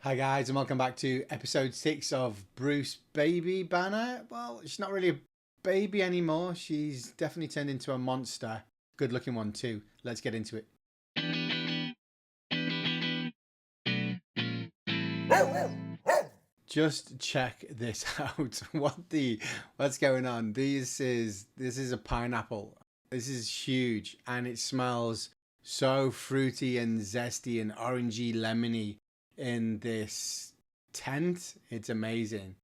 Hi guys, and welcome back to episode 6 of Bruce Baby Banner. Well, she's not really a baby anymore. She's definitely turned into a monster. Good looking one too. Let's get into it. Just check this out. What's going on? This is a pineapple. This is huge and it smells so fruity and zesty and orangey lemony in this tent. It's amazing.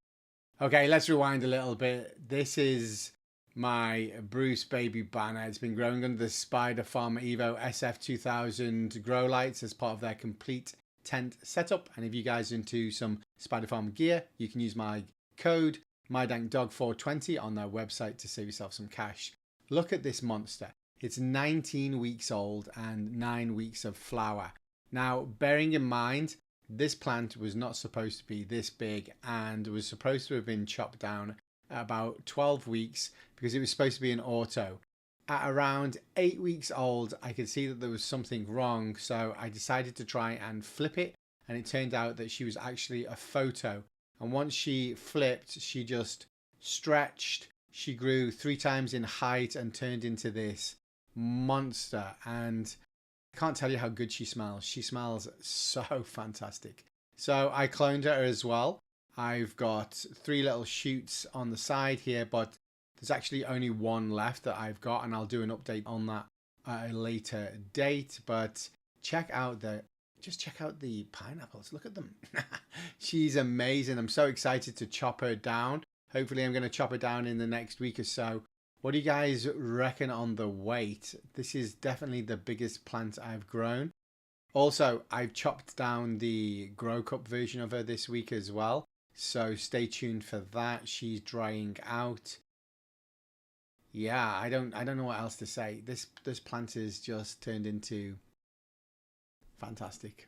Okay, let's rewind a little bit. This is my Bruce Baby Banner. It's been growing under the Spider Farmer Evo SF2000 grow lights as part of their complete tent setup. And if you guys are into some Spider Farm gear, you can use my code MyDankDog420 on their website to save yourself some cash. Look at this monster. It's 19 weeks old and 9 weeks of flower. Now, bearing in mind, this plant was not supposed to be this big and was supposed to have been chopped down at about 12 weeks because it was supposed to be an auto. At around 8 weeks old, I could see that there was something wrong, so I decided to try and flip it, and it turned out that she was actually a photo. And once she flipped, she just stretched. She grew 3 times in height and turned into this monster. And I can't tell you how good she smells. She smells so fantastic. So I cloned her as well. I've got 3 little shoots on the side here, but there's actually only 1 left that I've got, and I'll do an update on that at a later date. But check out the pineapples. Look at them. She's amazing. I'm so excited to chop her down. Hopefully I'm going to chop her down in the next week or so. What do you guys reckon on the weight? This is definitely the biggest plant I've grown. Also, I've chopped down the grow cup version of her this week as well. So stay tuned for that. She's drying out. Yeah, I don't know what else to say. This plant is just turned into fantastic.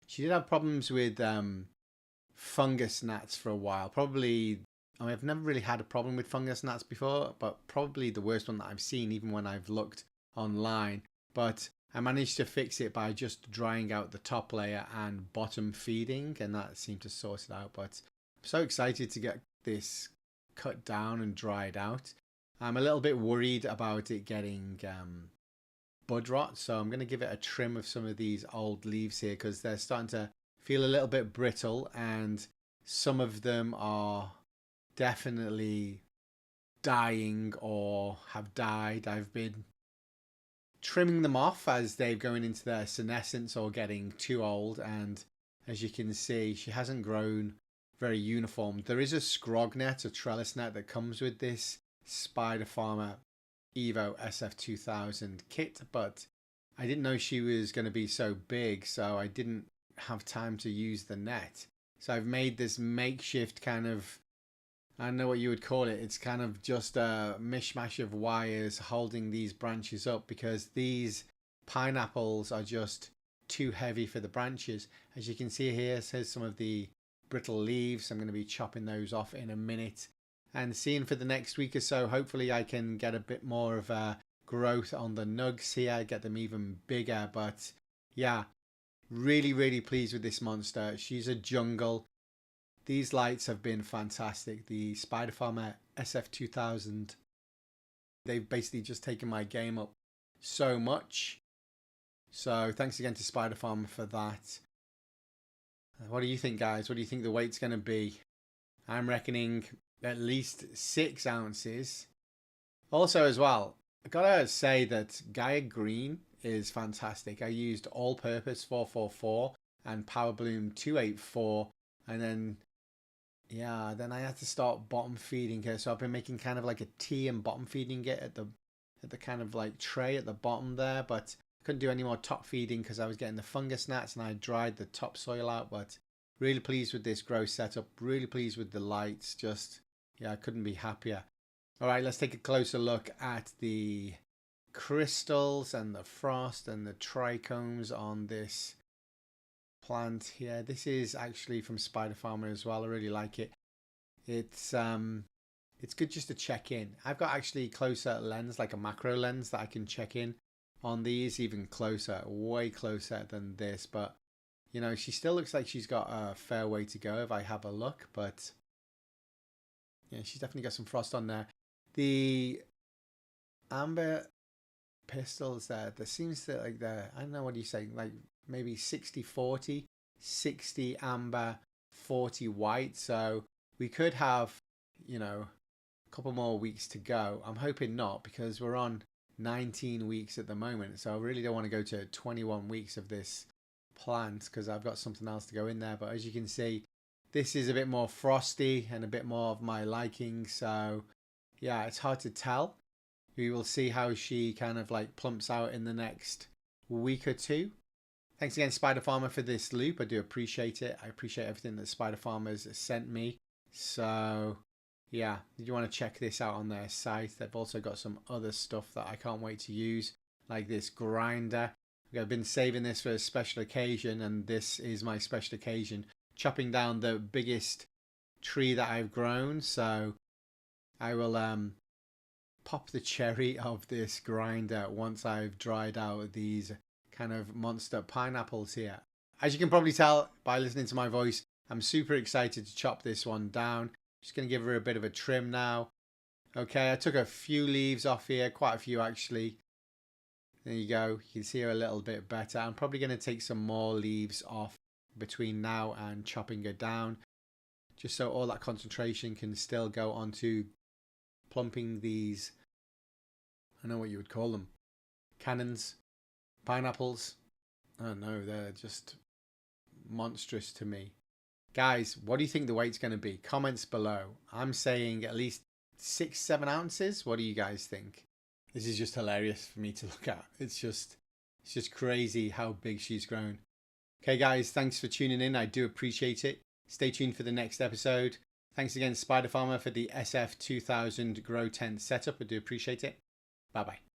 She did have problems with fungus gnats for a while. Probably, I mean, I've never really had a problem with fungus gnats before, but probably the worst one that I've seen, even when I've looked online. But I managed to fix it by just drying out the top layer and bottom feeding, and that seemed to sort it out. But I'm so excited to get this cut down and dried out. I'm a little bit worried about it getting bud rot, so I'm going to give it a trim of some of these old leaves here because they're starting to feel a little bit brittle, and some of them are definitely dying or have died. I've been trimming them off as they're going into their senescence or getting too old, and as you can see, she hasn't grown very uniform. There is a scrog net, a trellis net that comes with this Spider Farmer Evo SF2000 kit, but I didn't know she was going to be so big, so I didn't have time to use the net. So I've made this makeshift kind of, I don't know what you would call it. It's kind of just a mishmash of wires holding these branches up because these pineapples are just too heavy for the branches. As you can see here, says some of the brittle leaves. I'm going to be chopping those off in a minute and seeing for the next week or so. Hopefully I can get a bit more of a growth on the nugs here, get them even bigger. But yeah, really pleased with this monster. She's a jungle. These lights have been fantastic. The Spider Farmer SF2000, they've basically just taken my game up so much. So thanks again to Spider Farmer for that. What do you think, guys? What do you think the weight's going to be? I'm reckoning at least 6 ounces. Also as well, I gotta say that Gaia Green is fantastic. I used All Purpose 444 and Power Bloom 284, and then I had to start bottom feeding her. So I've been making kind of like a tea and bottom feeding it at the kind of like tray at the bottom there, but I couldn't do any more top feeding because I was getting the fungus gnats and I dried the topsoil out. But really pleased with this grow setup, really pleased with the lights. Just, yeah, I couldn't be happier. All right, let's take a closer look at the crystals and the frost and the trichomes on this plant here. This is actually from Spider Farmer as well. I really like it. It's good just to check in. I've got actually closer lens, like a macro lens that I can check in on these even closer, way closer than this. But You know, she still looks like she's got a fair way to go if I have a look, but yeah, she's definitely got some frost on there. The amber pistils there seems to like I don't know, what do you say, like maybe 60-40, 60 amber, 40 white. So we could have, you know, a couple more weeks to go. I'm hoping not, because we're on 19 weeks at the moment. So I really don't want to go to 21 weeks of this plant because I've got something else to go in there. But as you can see, this is a bit more frosty and a bit more of my liking. So yeah, it's hard to tell. We will see how she kind of like plumps out in the next week or two. Thanks again, Spider Farmer, for this loop. I do appreciate it. I appreciate everything that Spider Farmer's sent me. So yeah, if you want to check this out on their site, they've also got some other stuff that I can't wait to use, like this grinder. I've been saving this for a special occasion, and this is my special occasion, chopping down the biggest tree that I've grown. So I will pop the cherry of this grinder once I've dried out these kind of monster pineapples here. As you can probably tell by listening to my voice, I'm super excited to chop this one down. Just going to give her a bit of a trim now. Okay, I took a few leaves off here, quite a few actually. There you go. You can see her a little bit better. I'm probably going to take some more leaves off between now and chopping her down, just so all that concentration can still go onto plumping these, I don't know what you would call them, cannons, pineapples. I don't know, they're just monstrous to me. Guys, what do you think the weight's going to be? Comments below. I'm saying at least 6-7 ounces. What do you guys think? This is just hilarious for me to look at. It's just crazy how big she's grown. Okay guys, thanks for tuning in. I do appreciate it. Stay tuned for the next episode. Thanks again, Spider Farmer, for the SF2000 grow tent setup. I do appreciate it. Bye bye.